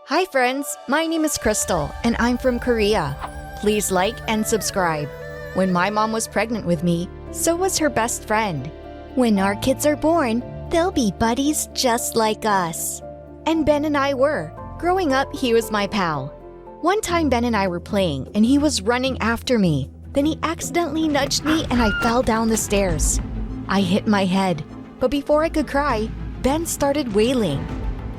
Hi friends, my name is Crystal and I'm from Korea. Please like and subscribe. When my mom was pregnant with me, so was her best friend. When our kids are born, they'll be buddies just like us. And Ben and I were. Growing up, he was my pal. One time Ben and I were playing and he was running after me. Then he accidentally nudged me and I fell down the stairs. I hit my head, but before I could cry, Ben started wailing.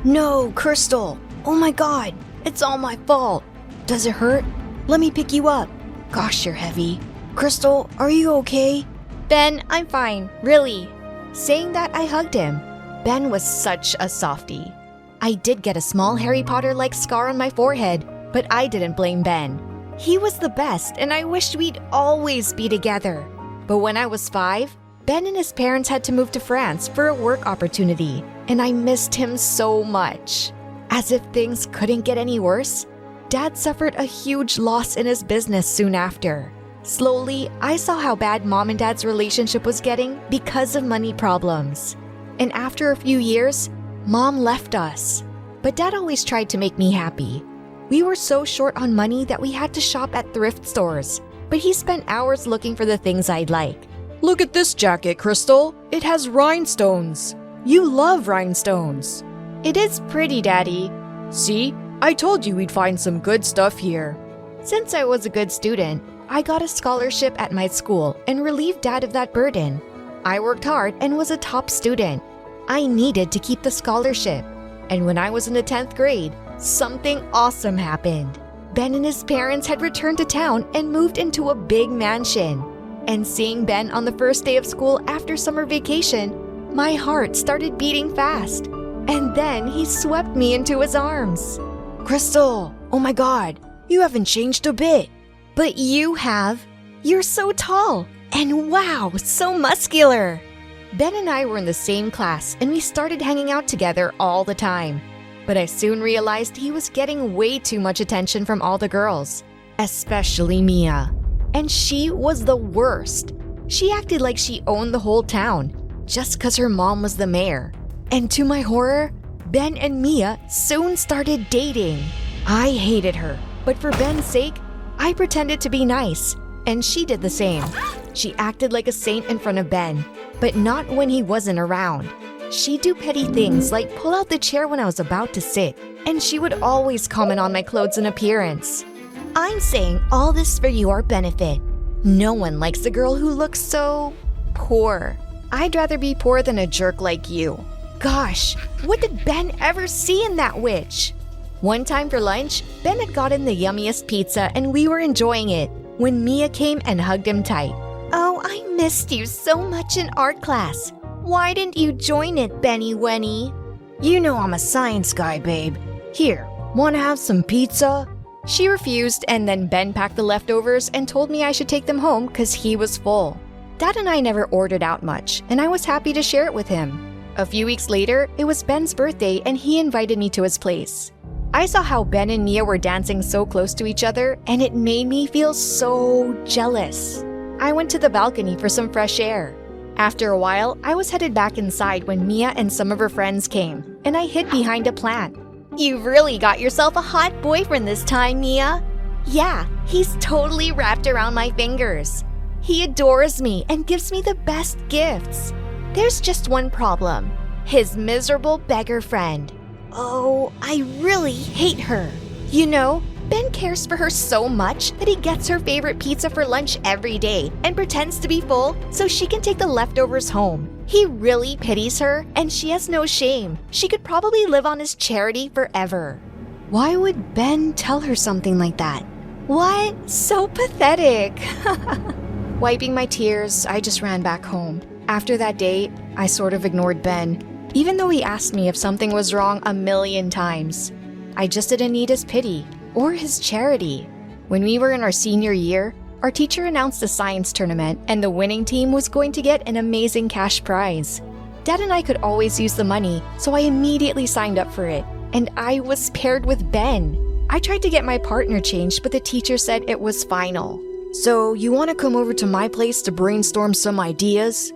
"No, Crystal! Oh my God! It's all my fault! Does it hurt? Let me pick you up. Gosh, you're heavy. Crystal, are you okay?" "Ben, I'm fine, really." Saying that, I hugged him. Ben was such a softie. I did get a small Harry Potter-like scar on my forehead, but I didn't blame Ben. He was the best and I wished we'd always be together. But when I was 5, Ben and his parents had to move to France for a work opportunity, and I missed him so much. As if things couldn't get any worse, Dad suffered a huge loss in his business soon after. Slowly, I saw how bad Mom and Dad's relationship was getting because of money problems. And after a few years, Mom left us. But Dad always tried to make me happy. We were so short on money that we had to shop at thrift stores, but he spent hours looking for the things I'd like. "Look at this jacket, Crystal. It has rhinestones. You love rhinestones." "It is pretty, Daddy." "See? I told you we'd find some good stuff here." Since I was a good student, I got a scholarship at my school and relieved Dad of that burden. I worked hard and was a top student. I needed to keep the scholarship. And when I was in the 10th grade, something awesome happened. Ben and his parents had returned to town and moved into a big mansion. And seeing Ben on the first day of school after summer vacation, my heart started beating fast. And then he swept me into his arms. "Crystal, oh my God, you haven't changed a bit." "But you have. You're so tall. And wow, so muscular." Ben and I were in the same class and we started hanging out together all the time. But I soon realized he was getting way too much attention from all the girls, especially Mia. And she was the worst. She acted like she owned the whole town, just because her mom was the mayor. And to my horror, Ben and Mia soon started dating. I hated her, but for Ben's sake, I pretended to be nice, and she did the same. She acted like a saint in front of Ben, but not when he wasn't around. She'd do petty things like pull out the chair when I was about to sit, and she would always comment on my clothes and appearance. I'm saying all this for your benefit. No one likes a girl who looks so poor. I'd rather be poor than a jerk like you. Gosh, what did Ben ever see in that witch? One time for lunch, Ben had gotten the yummiest pizza and we were enjoying it when Mia came and hugged him tight. "Oh, I missed you so much in art class. Why didn't you join it, Benny Wenny?" "You know I'm a science guy, babe. Here, wanna have some pizza?" She refused, and then Ben packed the leftovers and told me I should take them home because he was full. Dad and I never ordered out much, and I was happy to share it with him. A few weeks later, it was Ben's birthday and he invited me to his place. I saw how Ben and Mia were dancing so close to each other, and it made me feel so jealous. I went to the balcony for some fresh air. After a while, I was headed back inside when Mia and some of her friends came, and I hid behind a plant. "You've really got yourself a hot boyfriend this time, Mia." "Yeah, he's totally wrapped around my fingers. He adores me and gives me the best gifts. There's just one problem. His miserable beggar friend. Oh, I really hate her. You know, Ben cares for her so much that he gets her favorite pizza for lunch every day and pretends to be full so she can take the leftovers home. He really pities her and she has no shame. She could probably live on his charity forever." Why would Ben tell her something like that? What? So pathetic. Wiping my tears, I just ran back home. After that date, I sort of ignored Ben, even though he asked me if something was wrong a million times. I just didn't need his pity or his charity. When we were in our senior year, our teacher announced a science tournament and the winning team was going to get an amazing cash prize. Dad and I could always use the money, so I immediately signed up for it, and I was paired with Ben. I tried to get my partner changed, but the teacher said it was final. "So you want to come over to my place to brainstorm some ideas?"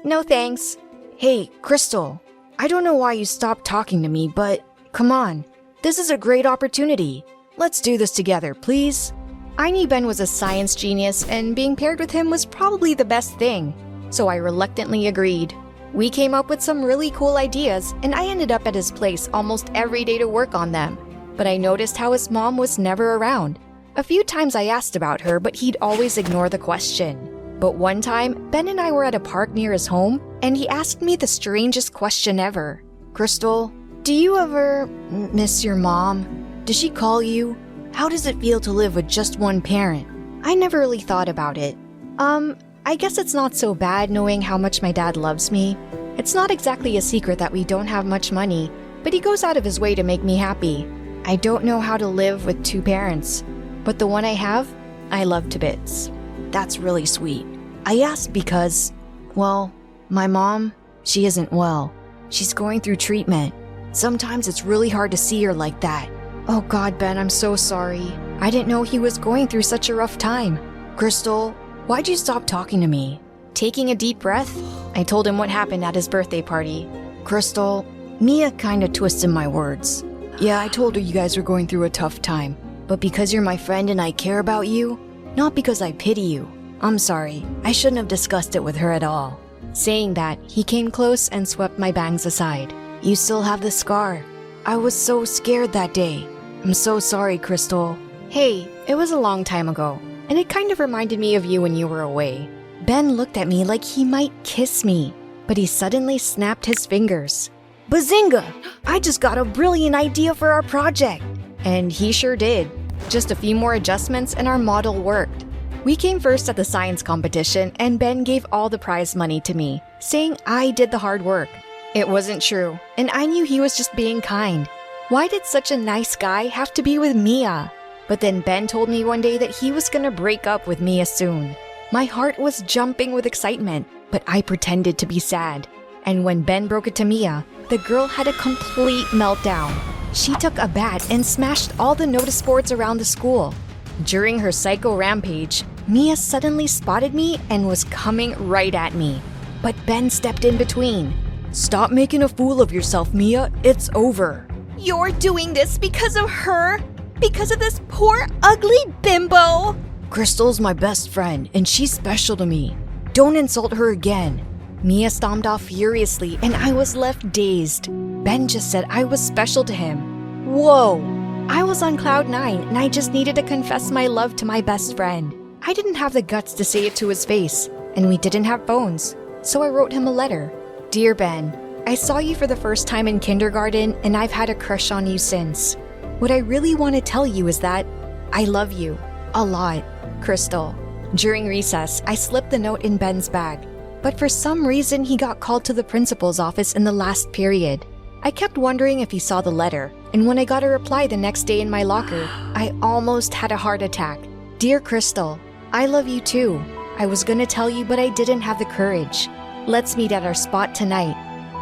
No thanks. "Hey, Crystal, I don't know why you stopped talking to me, but come on. This is a great opportunity. Let's do this together, please. I knew Ben was a science genius, and being paired with him was probably the best thing, so I reluctantly agreed. We came up with some really cool ideas, and I ended up at his place almost every day to work on them. But I noticed how his mom was never around. A few times I asked about her, but he'd always ignore the question. But one time, Ben and I were at a park near his home, and he asked me the strangest question ever. Crystal, do you ever miss your mom? Does she call you? How does it feel to live with just one parent? I never really thought about it. I guess it's not so bad knowing how much my dad loves me. It's not exactly a secret that we don't have much money, but he goes out of his way to make me happy. I don't know how to live with two parents, but the one I have, I love to bits. That's really sweet. I asked because, well, my mom, she isn't well. She's going through treatment. Sometimes it's really hard to see her like that. Oh God, Ben, I'm so sorry. I didn't know he was going through such a rough time. Crystal, why'd you stop talking to me? Taking a deep breath, I told him what happened at his birthday party. Crystal, Mia kinda twisted my words. Yeah, I told her you guys were going through a tough time, but because you're my friend and I care about you, not because I pity you. I'm sorry, I shouldn't have discussed it with her at all. Saying that, he came close and swept my bangs aside. You still have the scar. I was so scared that day. I'm so sorry, Crystal. Hey, it was a long time ago, and it kind of reminded me of you when you were away. Ben looked at me like he might kiss me, but he suddenly snapped his fingers. Bazinga! I just got a brilliant idea for our project! And he sure did. Just a few more adjustments and our model worked. We came first at the science competition, and Ben gave all the prize money to me, saying I did the hard work. It wasn't true, and I knew he was just being kind. Why did such a nice guy have to be with Mia? But then Ben told me one day that he was gonna break up with Mia soon. My heart was jumping with excitement, but I pretended to be sad. And when Ben broke it to Mia, the girl had a complete meltdown. She took a bat and smashed all the notice boards around the school. During her psycho rampage, Mia suddenly spotted me and was coming right at me. But Ben stepped in between. Stop making a fool of yourself, Mia. It's over. You're doing this because of her? Because of this poor, ugly bimbo? Crystal's my best friend, and she's special to me. Don't insult her again. Mia stomped off furiously, and I was left dazed. Ben just said I was special to him. Whoa! I was on cloud 9, and I just needed to confess my love to my best friend. I didn't have the guts to say it to his face, and we didn't have phones, so I wrote him a letter. Dear Ben, I saw you for the first time in kindergarten, and I've had a crush on you since. What I really want to tell you is that I love you. A lot. Crystal. During recess, I slipped the note in Ben's bag, but for some reason he got called to the principal's office in the last period. I kept wondering if he saw the letter, and when I got a reply the next day in my locker, I almost had a heart attack. Dear Crystal, I love you too. I was gonna tell you, but I didn't have the courage. Let's meet at our spot tonight.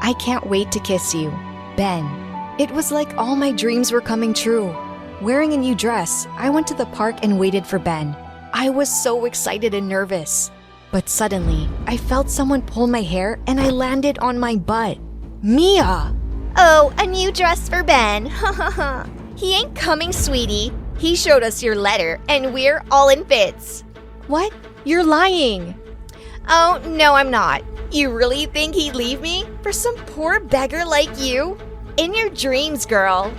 I can't wait to kiss you. Ben. It was like all my dreams were coming true. Wearing a new dress, I went to the park and waited for Ben. I was so excited and nervous. But suddenly, I felt someone pull my hair and I landed on my butt. Mia! Oh, a new dress for Ben. He ain't coming, sweetie. He showed us your letter, and we're all in fits. What? You're lying. Oh, no, I'm not. You really think he'd leave me for some poor beggar like you? In your dreams, girl.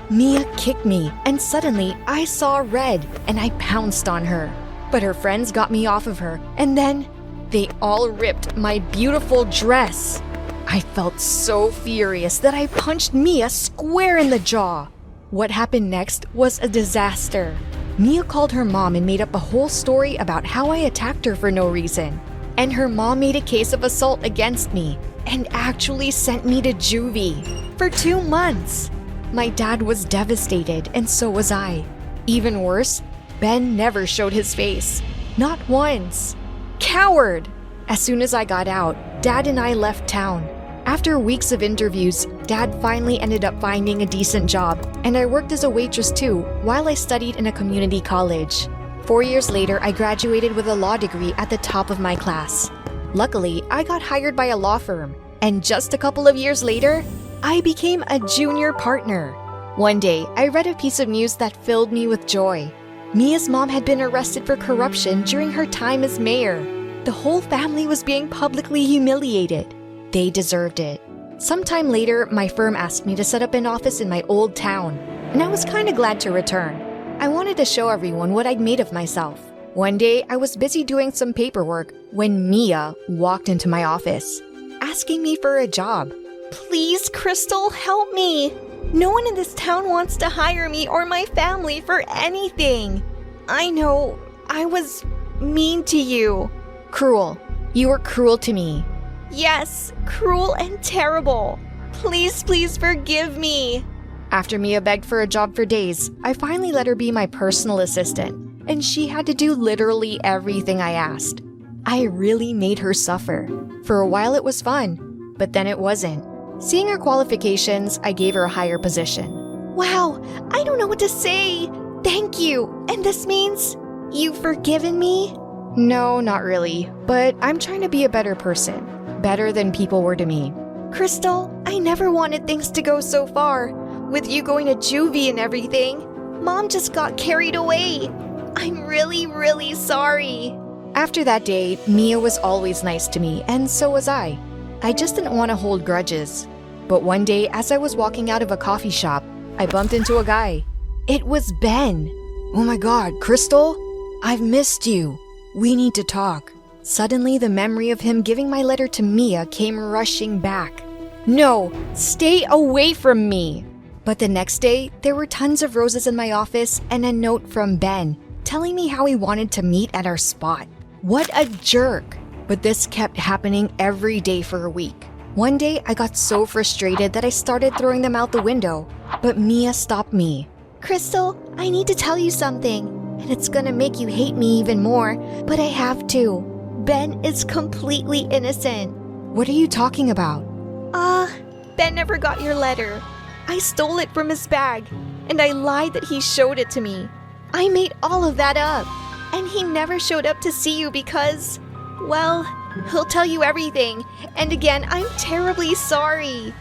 Mia kicked me, and suddenly I saw red, and I pounced on her. But her friends got me off of her, and then they all ripped my beautiful dress. I felt so furious that I punched Mia square in the jaw. What happened next was a disaster. Mia called her mom and made up a whole story about how I attacked her for no reason. And her mom made a case of assault against me and actually sent me to juvie for 2 months. My dad was devastated, and so was I. Even worse, Ben never showed his face. Not once. Coward! As soon as I got out, Dad and I left town. After weeks of interviews, Dad finally ended up finding a decent job, and I worked as a waitress too while I studied in a community college. 4 years later, I graduated with a law degree at the top of my class. Luckily, I got hired by a law firm, and just a couple of years later, I became a junior partner. One day, I read a piece of news that filled me with joy. Mia's mom had been arrested for corruption during her time as mayor. The whole family was being publicly humiliated. They deserved it. Sometime later, my firm asked me to set up an office in my old town, and I was kind of glad to return. I wanted to show everyone what I'd made of myself. One day, I was busy doing some paperwork when Mia walked into my office, asking me for a job. Please, Crystal, help me. No one in this town wants to hire me or my family for anything. I know I was mean to you. Cruel. You were cruel to me. Yes, cruel and terrible. Please, please forgive me. After Mia begged for a job for days, I finally let her be my personal assistant, and she had to do literally everything I asked. I really made her suffer. For a while it was fun, but then it wasn't. Seeing her qualifications, I gave her a higher position. Wow, I don't know what to say. Thank you. And this means you've forgiven me? No, not really, but I'm trying to be a better person. Better than people were to me. Crystal, I never wanted things to go so far. With you going to juvie and everything, Mom just got carried away. I'm really, really sorry. After that day, Mia was always nice to me, and so was I. I just didn't want to hold grudges. But one day, as I was walking out of a coffee shop, I bumped into a guy. It was Ben. Oh my God, Crystal? I've missed you. We need to talk. Suddenly, the memory of him giving my letter to Mia came rushing back. No, stay away from me. But the next day, there were tons of roses in my office and a note from Ben telling me how he wanted to meet at our spot. What a jerk. But this kept happening every day for a week. One day, I got so frustrated that I started throwing them out the window. But Mia stopped me. Crystal, I need to tell you something. And it's gonna make you hate me even more, but I have to. Ben is completely innocent. What are you talking about? Ben never got your letter. I stole it from his bag, and I lied that he showed it to me. I made all of that up. And he never showed up to see you because, well, he'll tell you everything. And again, I'm terribly sorry.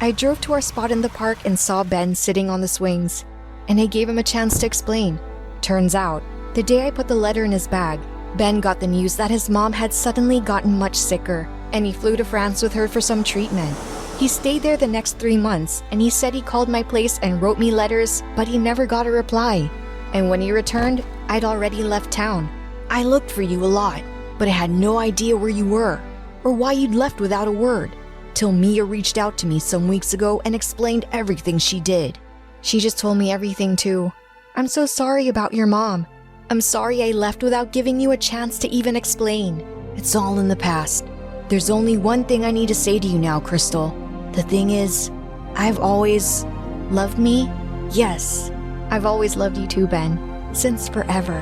I drove to our spot in the park and saw Ben sitting on the swings, and I gave him a chance to explain. Turns out, the day I put the letter in his bag, Ben got the news that his mom had suddenly gotten much sicker, and he flew to France with her for some treatment. He stayed there the next 3 months, and he said he called my place and wrote me letters, but he never got a reply. And when he returned, I'd already left town. I looked for you a lot, but I had no idea where you were, or why you'd left without a word, till Mia reached out to me some weeks ago and explained everything she did. She just told me everything too. I'm so sorry about your mom. I'm sorry I left without giving you a chance to even explain. It's all in the past. There's only one thing I need to say to you now, Crystal. The thing is, I've always loved me. Yes, I've always loved you too, Ben, since forever.